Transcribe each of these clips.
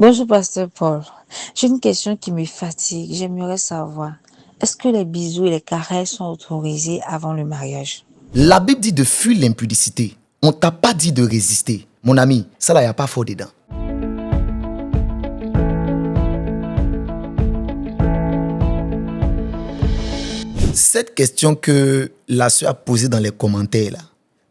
Bonjour, Pasteur Paul. J'ai une question qui me fatigue. J'aimerais savoir, est-ce que les bisous et les caresses sont autorisés avant le mariage? La Bible dit de fuir l'impudicité. On t'a pas dit de résister. Mon ami, ça là, il n'y a pas fort dedans. Cette question que la sœur a posée dans les commentaires, là,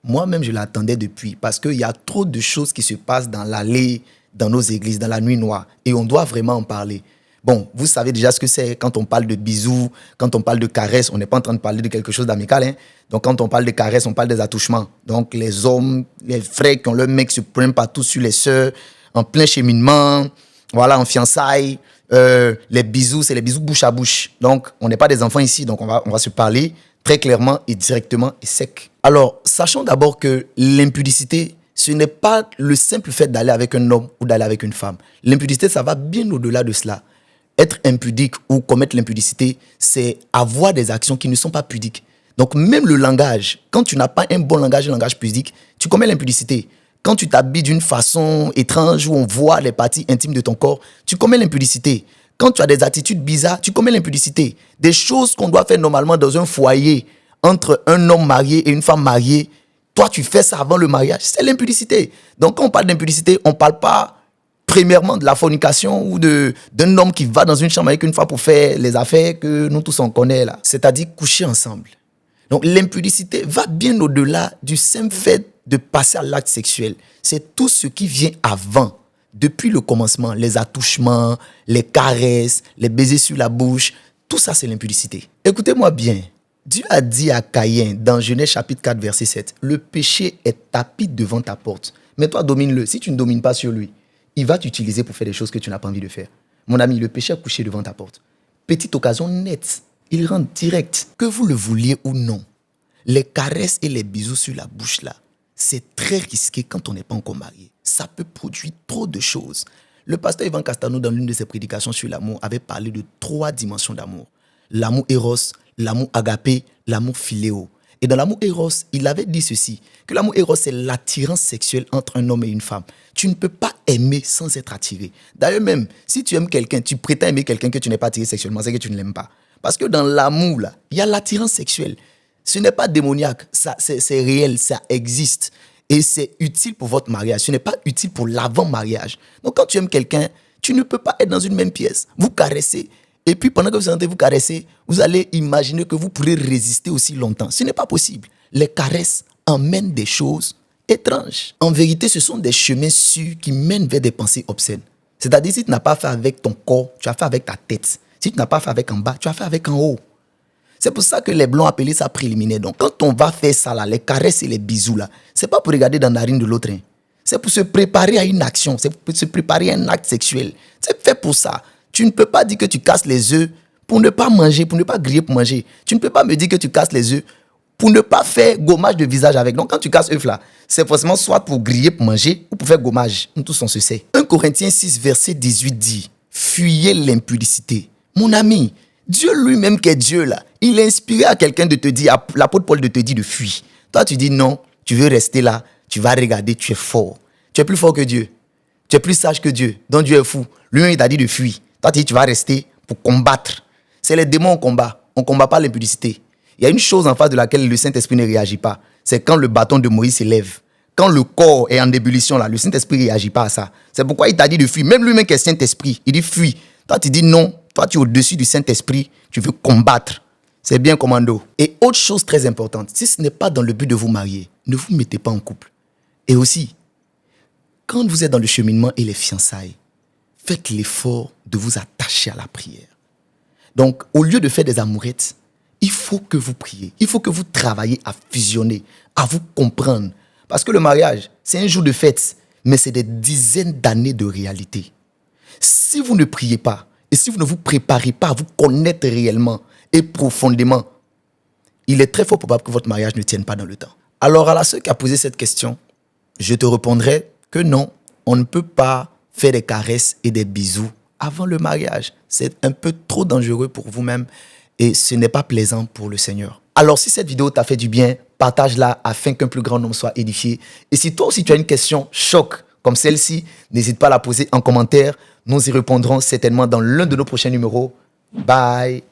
moi-même, je l'attendais depuis parce qu'il y a trop de choses qui se passent dans l'allée, dans nos églises, dans la nuit noire. Et on doit vraiment en parler. Bon, vous savez déjà ce que c'est quand on parle de bisous, quand on parle de caresses, on n'est pas en train de parler de quelque chose d'amical. Hein? Donc, quand on parle de caresses, on parle des attouchements. Donc, les hommes, les frères qui ont leur mec se prennent partout sur les sœurs, en plein cheminement, voilà, en fiançailles. Les bisous, c'est les bisous bouche à bouche. Donc, on n'est pas des enfants ici, donc on va se parler très clairement et directement et sec. Alors, sachons d'abord que l'impudicité, ce n'est pas le simple fait d'aller avec un homme ou d'aller avec une femme. L'impudicité, ça va bien au-delà de cela. Être impudique ou commettre l'impudicité, c'est avoir des actions qui ne sont pas pudiques. Donc, même le langage, quand tu n'as pas un bon langage, un langage pudique, tu commets l'impudicité. Quand tu t'habilles d'une façon étrange où on voit les parties intimes de ton corps, tu commets l'impudicité. Quand tu as des attitudes bizarres, tu commets l'impudicité. Des choses qu'on doit faire normalement dans un foyer entre un homme marié et une femme mariée, toi tu fais ça avant le mariage, c'est l'impudicité. Donc quand on parle d'impudicité, on ne parle pas premièrement de la fornication ou d'un homme qui va dans une chambre avec une femme pour faire les affaires que nous tous on connaît là, c'est-à-dire coucher ensemble. Donc l'impudicité va bien au-delà du simple fait de passer à l'acte sexuel. C'est tout ce qui vient avant, depuis le commencement, les attouchements, les caresses, les baisers sur la bouche, tout ça c'est l'impudicité. Écoutez-moi bien, Dieu a dit à Caïn dans Genèse chapitre 4 verset 7, le péché est tapis devant ta porte, mais toi domine-le. Si tu ne domines pas sur lui, il va t'utiliser pour faire des choses que tu n'as pas envie de faire. Mon ami, le péché est couché devant ta porte. Petite occasion nette, il rentre direct. Que vous le vouliez ou non, les caresses et les bisous sur la bouche là, c'est très risqué quand on n'est pas encore marié. Ça peut produire trop de choses. Le pasteur Ivan Castano, dans l'une de ses prédications sur l'amour, avait parlé de 3 dimensions d'amour. L'amour éros, l'amour agapé, l'amour philéo. Et dans l'amour éros, il avait dit ceci, que l'amour éros, c'est l'attirance sexuelle entre un homme et une femme. Tu ne peux pas aimer sans être attiré. D'ailleurs même, si tu aimes quelqu'un, tu prétends aimer quelqu'un que tu n'es pas attiré sexuellement, c'est que tu ne l'aimes pas. Parce que dans l'amour, là, il y a l'attirance sexuelle. Ce n'est pas démoniaque, ça, c'est réel, ça existe. Et c'est utile pour votre mariage. Ce n'est pas utile pour l'avant-mariage. Donc quand tu aimes quelqu'un, tu ne peux pas être dans une même pièce. Vous caressez. Et puis pendant que vous sentez vous caresser, vous allez imaginer que vous pourrez résister aussi longtemps. Ce n'est pas possible. Les caresses emmènent des choses étranges. En vérité, ce sont des chemins sûrs qui mènent vers des pensées obscènes. C'est-à-dire, si tu n'as pas fait avec ton corps, tu as fait avec ta tête. Si tu n'as pas fait avec en bas, tu as fait avec en haut. C'est pour ça que les blancs appelaient ça préliminaire. Donc, quand on va faire ça, là, les caresses et les bisous, là, c'est pas pour regarder dans la narine de l'autre. Hein. C'est pour se préparer à une action. C'est pour se préparer à un acte sexuel. C'est fait pour ça. Tu ne peux pas dire que tu casses les œufs pour ne pas manger, pour ne pas griller pour manger. Tu ne peux pas me dire que tu casses les œufs pour ne pas faire gommage de visage avec. Donc, quand tu casses œufs là, c'est forcément soit pour griller pour manger ou pour faire gommage. Nous tous, on se sait. 1 Corinthiens 6, verset 18 dit, fuyez l'impudicité. Mon ami, Dieu lui-même qui est Dieu là, il est inspiré à quelqu'un de te dire, à l'apôtre Paul de te dire de fuir. Toi, tu dis non, tu veux rester là, tu vas regarder, tu es fort. Tu es plus fort que Dieu. Tu es plus sage que Dieu. Donc Dieu est fou. Lui-même, il t'a dit de fuir. Toi, tu dis, tu vas rester pour combattre. C'est les démons qu'on combat. On ne combat pas l'impudicité. Il y a une chose en face de laquelle le Saint-Esprit ne réagit pas. C'est quand le bâton de Moïse s'élève. Quand le corps est en ébullition, là, le Saint-Esprit ne réagit pas à ça. C'est pourquoi il t'a dit de fuir. Même lui-même qui est Saint-Esprit, il dit fuis. Toi, tu dis non. Toi, tu es au-dessus du Saint-Esprit. Tu veux combattre. C'est bien commando. Et autre chose très importante, si ce n'est pas dans le but de vous marier, ne vous mettez pas en couple. Et aussi, quand vous êtes dans le cheminement et les fiançailles, faites l'effort de vous attacher à la prière. Donc, au lieu de faire des amourettes, il faut que vous priez. Il faut que vous travaillez à fusionner, à vous comprendre. Parce que le mariage, c'est un jour de fête, mais c'est des dizaines d'années de réalité. Si vous ne priez pas, et si vous ne vous préparez pas à vous connaître réellement et profondément, il est très fort probable que votre mariage ne tienne pas dans le temps. Alors, à la seule qui a posé cette question, je te répondrai que non, on ne peut pas faire des caresses et des bisous avant le mariage. C'est un peu trop dangereux pour vous-même et ce n'est pas plaisant pour le Seigneur. Alors, si cette vidéo t'a fait du bien, partage-la afin qu'un plus grand nombre soit édifié. Et si toi aussi tu as une question choc comme celle-ci, n'hésite pas à la poser en commentaire. Nous y répondrons certainement dans l'un de nos prochains numéros. Bye.